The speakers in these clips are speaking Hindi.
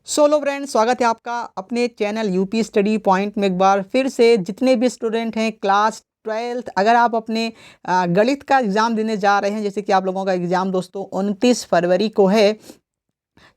सोलो फ्रेंड, स्वागत है आपका अपने चैनल यूपी स्टडी पॉइंट में। एक बार फिर से जितने भी स्टूडेंट हैं क्लास 12th, अगर आप अपने गणित का एग्ज़ाम देने जा रहे हैं, जैसे कि आप लोगों का एग्ज़ाम दोस्तों 29 फरवरी को है,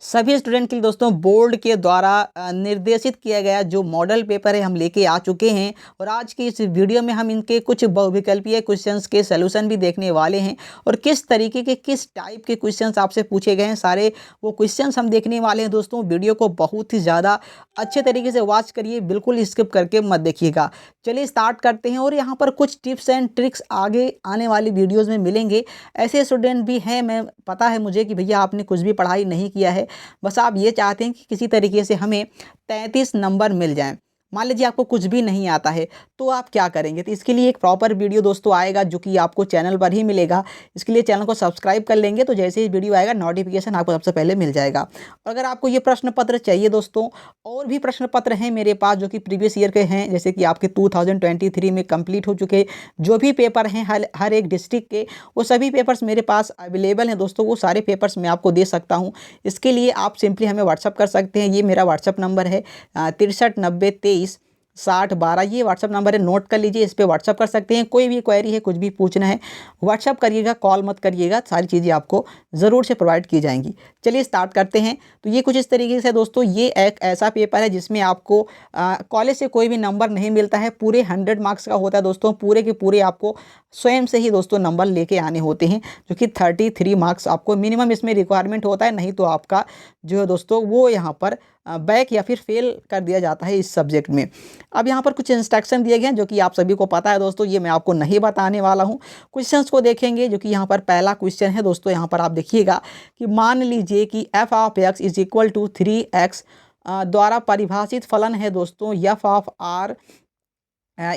सभी स्टूडेंट के लिए दोस्तों बोर्ड के द्वारा निर्देशित किया गया जो मॉडल पेपर है हम लेके आ चुके हैं। और आज की इस वीडियो में हम इनके कुछ बहुविकल्पीय क्वेश्चंस के सलूशन भी देखने वाले हैं और किस तरीके के किस टाइप के क्वेश्चंस आपसे पूछे गए हैं, सारे वो क्वेश्चंस हम देखने वाले हैं दोस्तों। वीडियो को बहुत ही ज़्यादा अच्छे तरीके से वॉच करिए, बिल्कुल स्किप करके मत देखिएगा। चलिए स्टार्ट करते हैं। और यहाँ पर कुछ टिप्स एंड ट्रिक्स आगे आने वाली वीडियोज़ में मिलेंगे। ऐसे स्टूडेंट भी हैं, मैं पता है मुझे कि भैया आपने कुछ भी पढ़ाई नहीं किया है, बस आप ये चाहते हैं कि किसी तरीके से हमें 33 नंबर मिल जाएं। मान लीजिए आपको कुछ भी नहीं आता है तो आप क्या करेंगे, तो इसके लिए एक प्रॉपर वीडियो दोस्तों आएगा जो कि आपको चैनल पर ही मिलेगा। इसके लिए चैनल को सब्सक्राइब कर लेंगे तो जैसे ही वीडियो आएगा नोटिफिकेशन आपको सबसे पहले मिल जाएगा। और अगर आपको ये प्रश्न पत्र चाहिए दोस्तों, और भी प्रश्न पत्र हैं मेरे पास जो कि प्रीवियस ईयर के हैं, जैसे कि आपके 2023 में कंप्लीट हो चुके जो भी पेपर हैं हर एक डिस्ट्रिक्ट के, वो सभी पेपर्स मेरे पास अवेलेबल हैं दोस्तों। वो सारे पेपर्स मैं आपको दे सकता हूँ। इसके लिए आप सिंपली हमें व्हाट्सअप कर सकते हैं। ये मेरा व्हाट्सअप नंबर है 6390236012। ये व्हाट्सअप नंबर है, नोट कर लीजिए। इस पर व्हाट्सअप कर सकते हैं। कोई भी क्वेरी है, कुछ भी पूछना है, व्हाट्सअप करिएगा, कॉल मत करिएगा, सारी चीज़ें आपको ज़रूर से प्रोवाइड की जाएंगी। चलिए स्टार्ट करते हैं। तो ये कुछ इस तरीके से दोस्तों, ये एक ऐसा पेपर है जिसमें आपको कॉलेज से कोई भी नंबर नहीं मिलता है। पूरे 100 मार्क्स का होता है दोस्तों। पूरे के पूरे आपको स्वयं से ही दोस्तों नंबर लेके आने होते हैं, जो कि 33 मार्क्स आपको मिनिमम इसमें रिक्वायरमेंट होता है। नहीं तो आपका जो है दोस्तों वो यहाँ पर बैक या फिर फेल कर दिया जाता है इस सब्जेक्ट में। अब यहाँ पर कुछ इंस्ट्रक्शन दिए गए हैं जो कि आप सभी को पता है दोस्तों, ये मैं आपको नहीं बताने वाला हूँ। क्वेश्चंस को देखेंगे जो कि यहाँ पर पहला क्वेश्चन है दोस्तों। यहाँ पर आप देखिएगा कि मान लीजिए कि f of x is equal to 3x द्वारा परिभाषित फलन है दोस्तों f of r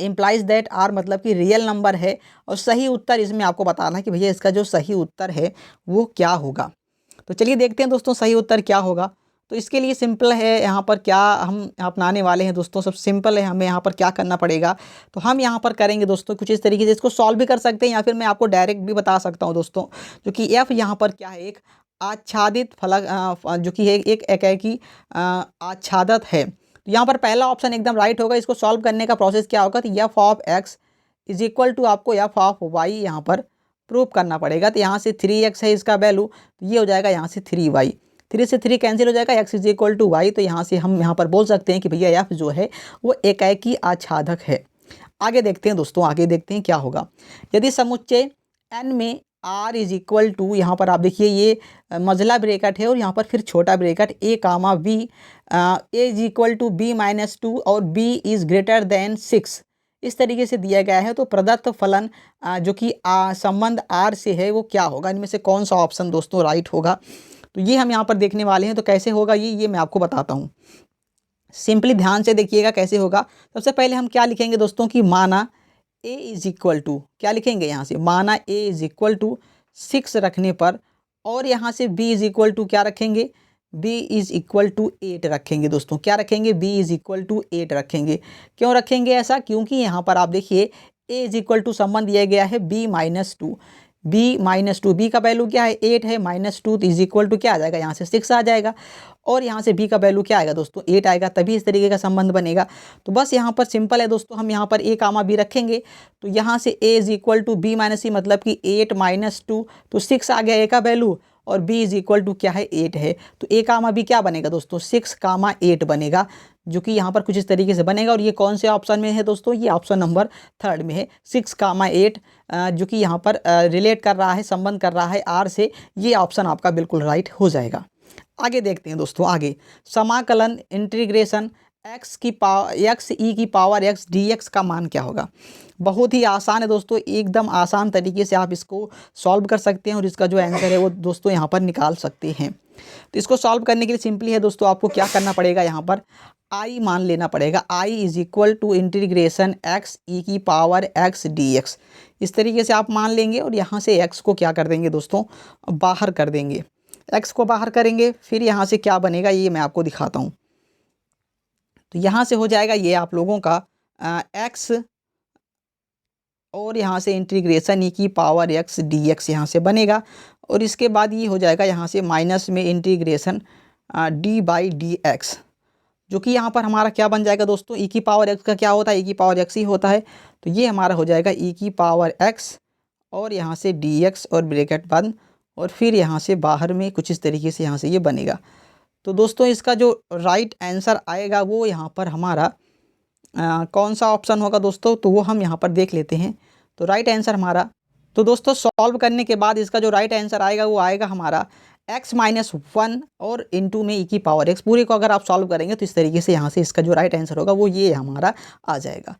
implies that R मतलब कि रियल नंबर है। और सही उत्तर इसमें आपको बताना है कि भैया इसका जो सही उत्तर है वो क्या होगा। तो चलिए देखते हैं दोस्तों सही उत्तर क्या होगा। तो इसके लिए सिंपल है, यहाँ पर क्या हम अपनाने वाले हैं दोस्तों, सब सिंपल है। हमें यहाँ पर क्या करना पड़ेगा, तो हम यहाँ पर करेंगे दोस्तों कुछ इस तरीके से। इसको सॉल्व भी कर सकते हैं या फिर मैं आपको डायरेक्ट भी बता सकता हूँ दोस्तों। जो कि एफ यहाँ पर क्या है, एक आच्छादित फलक जो कि है एक एकाकी आच्छादक है। तो यहाँ पर पहला ऑप्शन एकदम राइट होगा। इसको सॉल्व करने का प्रोसेस क्या होगा, तो f of x is equal to आपको एफ ऑफ वाई यहाँ पर प्रूव करना पड़ेगा। तो यहाँ से 3x है इसका वैल्यू, तो ये हो जाएगा यहाँ से 3y, 3 से 3 कैंसिल हो जाएगा, x is equal to y. तो यहाँ से हम यहाँ पर बोल सकते हैं कि भैया f जो है वो एकाकी आच्छादक है। आगे देखते हैं दोस्तों, आगे देखते हैं क्या होगा। यदि समुच्चय n में r इज इक्वल टू, यहाँ पर आप देखिए ये मझला ब्रेकेट है और यहाँ पर फिर छोटा bracket a comma b, a is equal to b minus 2 और b इज़ ग्रेटर देन 6 इस तरीके से दिया गया है। तो प्रदत्त फलन जो कि संबंध आर से है वो क्या होगा, इनमें से कौन सा ऑप्शन दोस्तों राइट होगा। तो ये हम यहाँ पर देखने वाले हैं। तो कैसे होगा ये मैं आपको बताता हूँ। सिंपली ध्यान से देखिएगा कैसे होगा। सबसे पहले हम क्या लिखेंगे दोस्तों कि माना a इज इक्वल टू, क्या लिखेंगे यहाँ से, माना a इज इक्वल टू 6 रखने पर, और यहाँ से b इज इक्वल टू क्या रखेंगे, b इज इक्वल टू 8 रखेंगे दोस्तों। क्या रखेंगे, b इज इक्वल टू 8 रखेंगे। क्यों रखेंगे ऐसा, क्योंकि यहाँ पर आप देखिए a इज इक्वल टू संबंध दिया गया है b माइनस 2, b का वैल्यू क्या है 8 है, माइनस 2 इज इक्वल टू क्या आ जाएगा, यहाँ से 6 आ जाएगा। और यहाँ से b का वैल्यू क्या आएगा दोस्तों 8 आएगा, तभी इस तरीके का संबंध बनेगा। तो बस यहाँ पर सिंपल है दोस्तों, हम यहाँ पर a कामा b रखेंगे। तो यहाँ से a is equal to b minus c मतलब कि 8 माइनस 2, तो 6 आ गया a का वैल्यू, और b इज इक्वल टू क्या है 8 है। तो a कामा b क्या बनेगा दोस्तों 6 कामा 8 बनेगा, जो कि यहाँ पर कुछ इस तरीके से बनेगा। और ये कौन से ऑप्शन में है दोस्तों, ये ऑप्शन नंबर 3 में है, 6 कामा 8, जो कि यहाँ पर रिलेट कर रहा है, संबंध कर रहा है आर से। ये ऑप्शन आपका बिल्कुल राइट हो जाएगा। आगे देखते हैं दोस्तों, आगे समाकलन इंटीग्रेशन x की पावर x e की पावर x dx का मान क्या होगा। बहुत ही आसान है दोस्तों, एकदम आसान तरीके से आप इसको सॉल्व कर सकते हैं और इसका जो आंसर है वो दोस्तों यहाँ पर निकाल सकते हैं। तो इसको सॉल्व करने के लिए सिंपली है दोस्तों, आपको क्या करना पड़ेगा, यहाँ पर i मान लेना पड़ेगा। i is equal to integration x e की पावर x dx। इस तरीके से आप मान लेंगे और यहाँ से x को क्या कर देंगे दोस्तों, बाहर कर देंगे। x को बाहर करेंगे, फिर यहाँ से क्या बनेगा ये मैं आपको दिखाता हूँ। तो यहाँ से हो जाएगा ये आप लोगों का x, और यहाँ से इंटीग्रेशन e की पावर x dx यहाँ से बनेगा। और इसके बाद ये हो जाएगा यहाँ से माइनस में integration D by D x, जो कि यहाँ पर हमारा क्या बन जाएगा दोस्तों, ई की पावर एक्स का क्या होता है, ई की पावर एक्स ही होता है। तो ये हमारा हो जाएगा ई की पावर एक्स और यहाँ से डी एक्स और ब्रैकेट बंद, और फिर यहाँ से बाहर में कुछ इस तरीके से यहाँ से ये बनेगा। तो दोस्तों इसका जो राइट आंसर आएगा वो यहाँ पर हमारा कौन सा ऑप्शन होगा दोस्तों, तो वो हम यहाँ पर देख लेते हैं। तो राइट आंसर हमारा, तो दोस्तों सॉल्व करने के बाद इसका जो राइट आंसर आएगा वो आएगा हमारा x-1 और इंटू में ई की पावर एक्स। पूरे को अगर आप सॉल्व करेंगे तो इस तरीके से यहाँ से इसका जो राइट आंसर होगा वो ये हमारा आ जाएगा।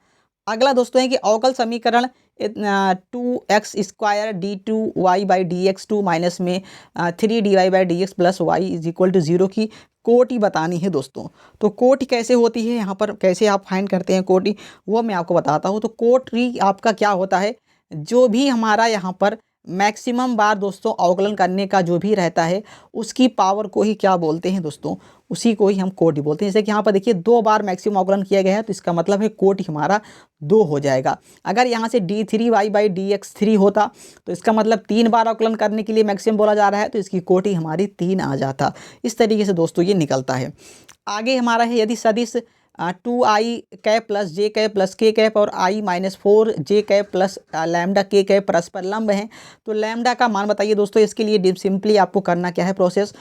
अगला दोस्तों है कि अवकल समीकरण 2x² d2y/dx2 माइनस में 3dy/dx plus y is equal to 0 की कोटि बतानी है दोस्तों। तो कोटि कैसे होती है, यहाँ पर कैसे आप फाइंड करते हैं कोटि, वो मैं आपको बताता हूँ। तो कोटि आपका क्या होता है, जो भी हमारा यहाँ पर मैक्सिमम बार दोस्तों अवकलन करने का जो भी रहता है उसकी पावर को ही क्या बोलते हैं दोस्तों, उसी को ही हम कोटि बोलते हैं। जैसे कि यहाँ पर देखिए 2 बार मैक्सिमम अवकलन किया गया है, तो इसका मतलब है कोटि हमारा 2 हो जाएगा। अगर यहाँ से d3y/dx3 होता तो इसका मतलब 3 बार अवकलन करने के लिए मैक्सिमम बोला जा रहा है, तो इसकी कोटि हमारी 3 आ जाता। इस तरीके से दोस्तों ये निकलता है। आगे हमारा है यदि सदिश 2i प्लस जे प्लस के और i-4j प्लस लैम्डा के परस्पर लंब हैं, तो लैम्डा का मान बताइए दोस्तों। इसके लिए सिंपली आपको करना क्या है प्रोसेस,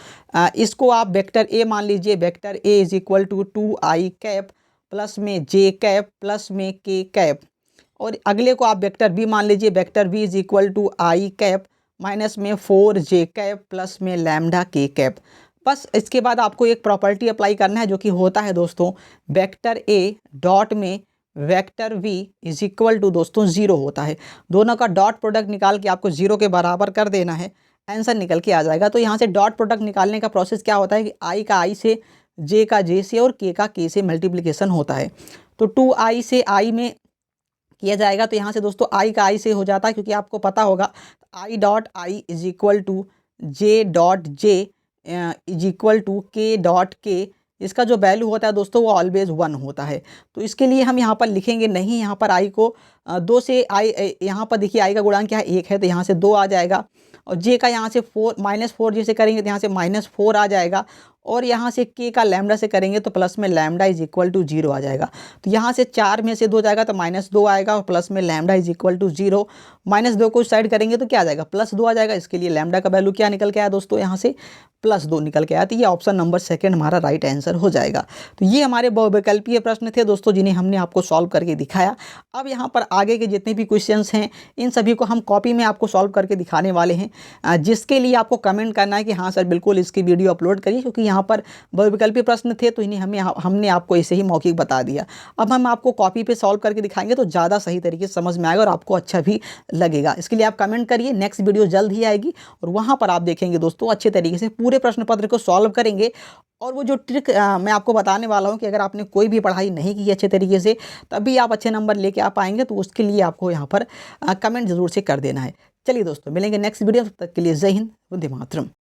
इसको आप वेक्टर ए मान लीजिए। Vector A is equal to 2i plus में जे प्लस में के, और अगले को आप वेक्टर बी मान लीजिए। Vector B is equal to i minus में 4j प्लस में लैम्डा के। बस इसके बाद आपको एक प्रॉपर्टी अप्लाई करना है जो कि होता है दोस्तों वेक्टर ए डॉट में vector V is equal to दोस्तों 0 होता है। दोनों का डॉट प्रोडक्ट निकाल के आपको 0 के बराबर कर देना है, आंसर निकल के आ जाएगा। तो यहाँ से डॉट प्रोडक्ट निकालने का प्रोसेस क्या होता है कि आई का आई से, जे का जे से और के का के से मल्टीप्लिकेशन होता है। तो 2i से आई में किया जाएगा, तो यहाँ से दोस्तों आई का आई से हो जाता है, क्योंकि आपको पता होगा i dot i is equal to j dot j is equal to k dot k. इसका जो वैल्यू होता है दोस्तों वो ऑलवेज 1 होता है। तो इसके लिए हम यहाँ पर लिखेंगे नहीं, यहाँ पर आई को 2 से आई, यहाँ पर देखिए आई का गुणांक क्या है 1 है, तो यहाँ से 2 आ जाएगा। और जे का यहाँ से -4 जे से करेंगे तो यहाँ से -4 आ जाएगा। और यहाँ से के का लैम्डा से करेंगे तो प्लस में लैम्डा इज इक्वल टू 0 आ जाएगा। तो यहाँ से 4 में से 2 जाएगा तो -2 आएगा, और प्लस में लैम्डा इज इक्वल टू 0। -2 को साइड करेंगे तो क्या आ जाएगा, +2 आ जाएगा। इसके लिए लैम्डा का वैल्यू क्या निकल के आया दोस्तों, यहाँ से +2 निकल के आया। तो ये ऑप्शन नंबर 2 हमारा राइट आंसर हो जाएगा। तो ये हमारे बहुविकल्पीय प्रश्न थे दोस्तों, जिन्हें हमने आपको सॉल्व करके दिखाया। अब यहाँ पर आगे के जितने भी क्वेश्चंस हैं इन सभी को हम कॉपी में आपको सॉल्व करके दिखाने वाले हैं, जिसके लिए आपको कमेंट करना है कि हाँ सर बिल्कुल इसकी वीडियो अपलोड करिए, क्योंकि यहाँ पर बहुविकल्पीय प्रश्न थे तो इन्हें हमने आपको ऐसे ही मौखिक बता दिया। अब हम आपको कॉपी पे सॉल्व करके दिखाएंगे तो ज़्यादा सही तरीके से समझ में आएगा और आपको अच्छा भी लगेगा। इसके लिए आप कमेंट करिए, नेक्स्ट वीडियो जल्द ही आएगी और वहाँ पर आप देखेंगे दोस्तों अच्छे तरीके से पूरे प्रश्न पत्र को सॉल्व करेंगे। और वो जो ट्रिक मैं आपको बताने वाला हूँ कि अगर आपने कोई भी पढ़ाई नहीं की अच्छे तरीके से तभी आप अच्छे नंबर लेके आ पाएंगे, तो उसके लिए आपको यहाँ पर कमेंट जरूर से कर देना है। चलिए दोस्तों मिलेंगे नेक्स्ट वीडियो, तब तक के लिए जय हिंद, वंदे मातरम।